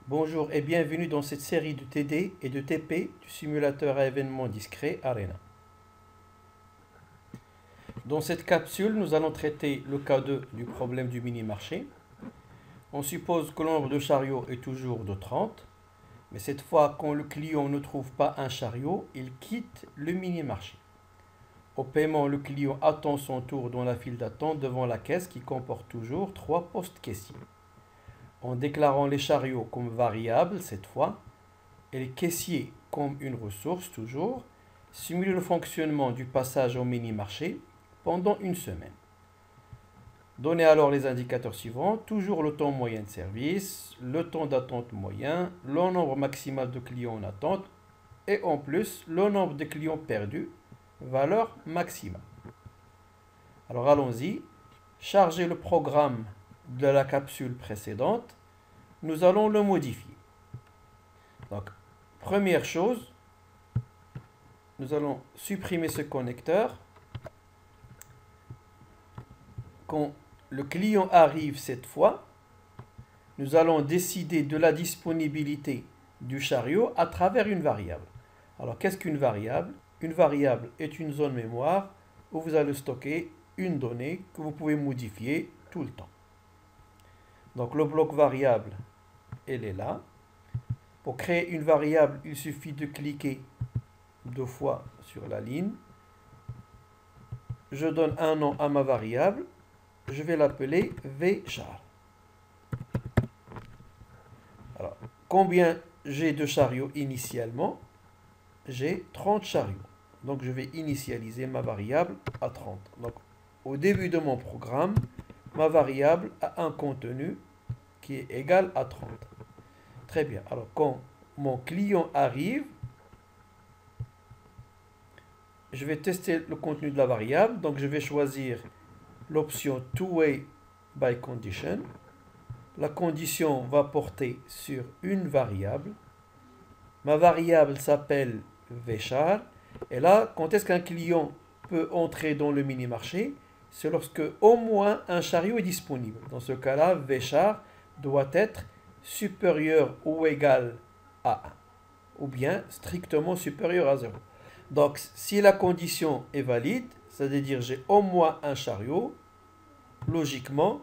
Bonjour et bienvenue dans cette série de TD et de TP du simulateur à événements discrets Arena. Dans cette capsule, nous allons traiter le cas 2 du problème du mini-marché. On suppose que le nombre de chariots est toujours de 30, mais cette fois, quand le client ne trouve pas un chariot, il quitte le mini-marché. Au paiement, le client attend son tour dans la file d'attente devant la caisse qui comporte toujours 3 postes caissiers. En déclarant les chariots comme variables cette fois, et les caissiers comme une ressource toujours, simuler le fonctionnement du passage au mini-marché pendant une semaine. Donnez alors les indicateurs suivants, toujours le temps moyen de service, le temps d'attente moyen, le nombre maximal de clients en attente, et en plus le nombre de clients perdus, valeur maximale. Alors allons-y, chargez le programme de la capsule précédente, nous allons le modifier. Donc, première chose, nous allons supprimer ce connecteur. Quand le client arrive cette fois, nous allons décider de la disponibilité du chariot à travers une variable. Alors, qu'est-ce qu'une variable? Une variable est une zone mémoire où vous allez stocker une donnée que vous pouvez modifier tout le temps. Donc, le bloc variable, elle est là. Pour créer une variable, il suffit de cliquer 2 fois sur la ligne. Je donne un nom à ma variable. Je vais l'appeler vchar. Alors, combien j'ai de chariots initialement? J'ai 30 chariots. Donc, je vais initialiser ma variable à 30. Donc, au début de mon programme, ma variable a un contenu qui est égal à 30. Très bien. Alors, quand mon client arrive, je vais tester le contenu de la variable. Donc, je vais choisir l'option two-way by condition. La condition va porter sur une variable. Ma variable s'appelle vchar. Et là, quand est-ce qu'un client peut entrer dans le mini-marché? C'est lorsque au moins un chariot est disponible. Dans ce cas-là, vchar doit être supérieur ou égal à 1. Ou bien strictement supérieur à 0. Donc, si la condition est valide, c'est-à-dire j'ai au moins un chariot, logiquement,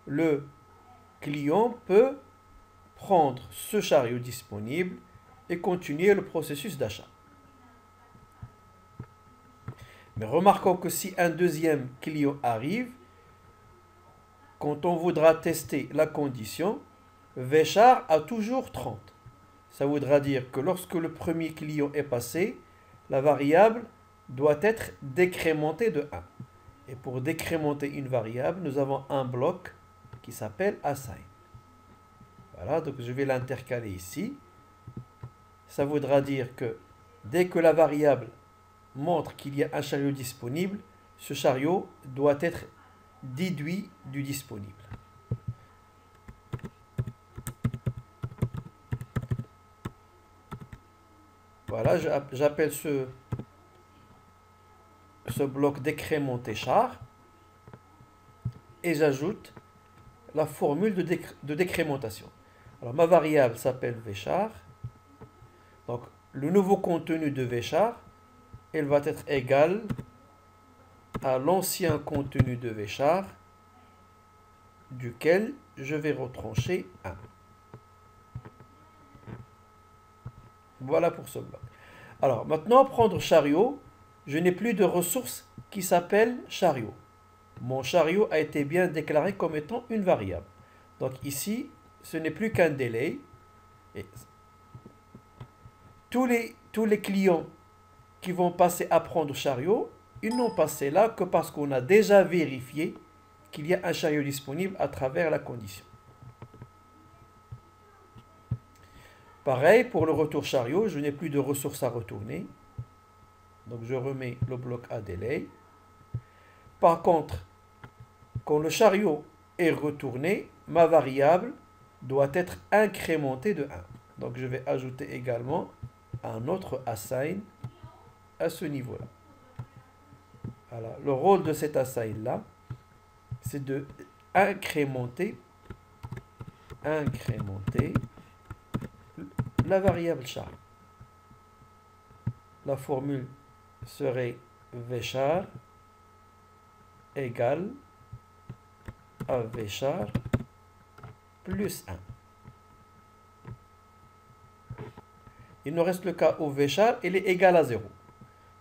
le client peut prendre ce chariot disponible et continuer le processus d'achat. Mais remarquons que si un deuxième client arrive, quand on voudra tester la condition, vchar a toujours 30. Ça voudra dire que lorsque le premier client est passé, la variable doit être décrémentée de 1. Et pour décrémenter une variable, nous avons un bloc qui s'appelle assign. Voilà, donc je vais l'intercaler ici. Ça voudra dire que dès que la variable montre qu'il y a un chariot disponible, ce chariot doit être déduit du disponible. Voilà, j'appelle ce bloc décrémenté char et j'ajoute la formule de décrémentation. Alors ma variable s'appelle vchar. Donc le nouveau contenu de vchar, elle va être égale à l'ancien contenu de vchar duquel je vais retrancher 1. Voilà pour ce bloc. Alors maintenant, prendre chariot, je n'ai plus de ressource qui s'appelle chariot. Mon chariot a été bien déclaré comme étant une variable. Donc ici, ce n'est plus qu'un délai. Et tous les clients qui vont passer à prendre chariot, ils n'ont passé là que parce qu'on a déjà vérifié qu'il y a un chariot disponible à travers la condition. Pareil, pour le retour chariot, je n'ai plus de ressources à retourner. Donc je remets le bloc à délai. Par contre, quand le chariot est retourné, ma variable doit être incrémentée de 1. Donc je vais ajouter également un autre assign à ce niveau-là. Voilà. Le rôle de cet assign-là, c'est de incrémenter de la variable char. La formule serait vchar égale à vchar plus 1. Il nous reste le cas où vchar il est égal à 0.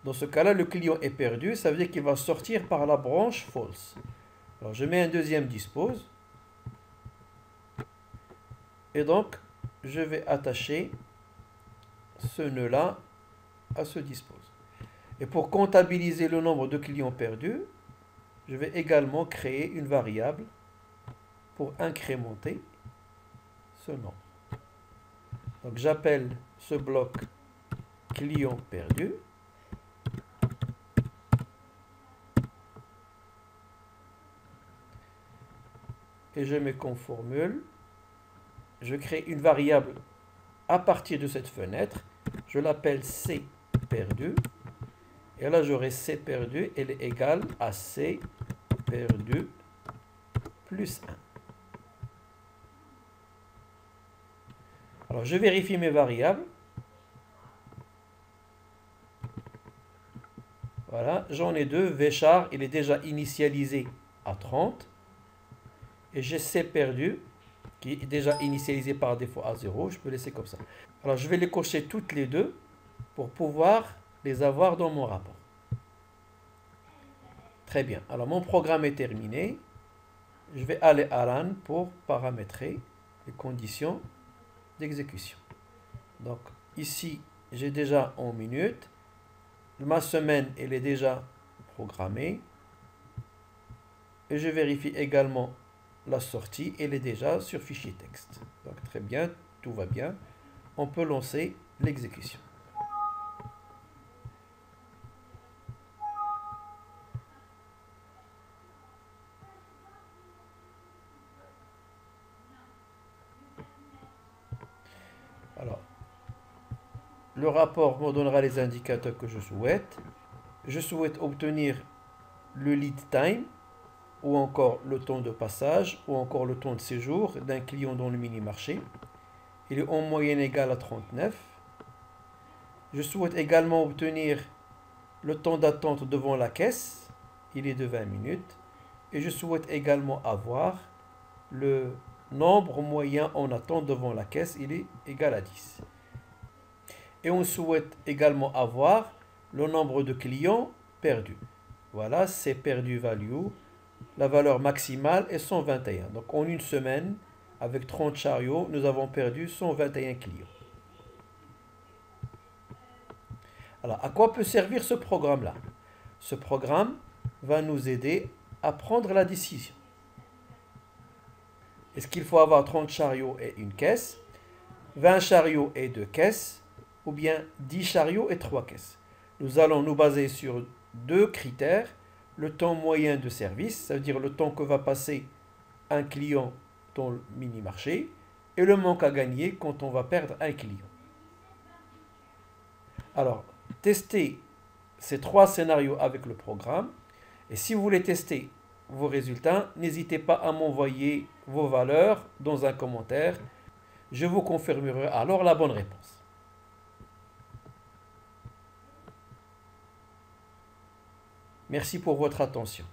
Dans ce cas-là, le client est perdu, ça veut dire qu'il va sortir par la branche false. Alors je mets un deuxième dispose. Et donc, je vais attacher ce nœud-là à ce dispose. Et pour comptabiliser le nombre de clients perdus, je vais également créer une variable pour incrémenter ce nombre. Donc j'appelle ce bloc client perdu. Et je mets comme formule, je crée une variable à partir de cette fenêtre, je l'appelle C perdu, et là j'aurai C perdu, elle est égale à C perdu plus 1. Alors je vérifie mes variables. Voilà, j'en ai deux, vchar, il est déjà initialisé à 30, et j'ai C perdu, qui est déjà initialisé par défaut à 0, je peux laisser comme ça. Alors je vais les cocher toutes les deux pour pouvoir les avoir dans mon rapport. Très bien, alors mon programme est terminé. Je vais aller à run pour paramétrer les conditions d'exécution. Donc ici, j'ai déjà en minutes. Ma semaine, elle est déjà programmée. Et je vérifie également la sortie, elle est déjà sur fichier texte. Donc très bien, tout va bien. On peut lancer l'exécution. Alors, le rapport me donnera les indicateurs que je souhaite. Je souhaite obtenir le lead time, ou encore le temps de passage, ou encore le temps de séjour d'un client dans le mini-marché. Il est en moyenne égal à 39. Je souhaite également obtenir le temps d'attente devant la caisse. Il est de 20 minutes. Et je souhaite également avoir le nombre moyen en attente devant la caisse. Il est égal à 10. Et on souhaite également avoir le nombre de clients perdus. Voilà, c'est perdu value. La valeur maximale est 121. Donc en une semaine, avec 30 chariots, nous avons perdu 121 clients. Alors, à quoi peut servir ce programme-là? Ce programme va nous aider à prendre la décision. Est-ce qu'il faut avoir 30 chariots et une caisse, 20 chariots et 2 caisses, ou bien 10 chariots et 3 caisses? Nous allons nous baser sur deux critères. Le temps moyen de service, ça veut dire le temps que va passer un client dans le mini-marché, et le manque à gagner quand on va perdre un client. Alors, testez ces trois scénarios avec le programme, et si vous voulez tester vos résultats, n'hésitez pas à m'envoyer vos valeurs dans un commentaire. Je vous confirmerai alors la bonne réponse. Merci pour votre attention.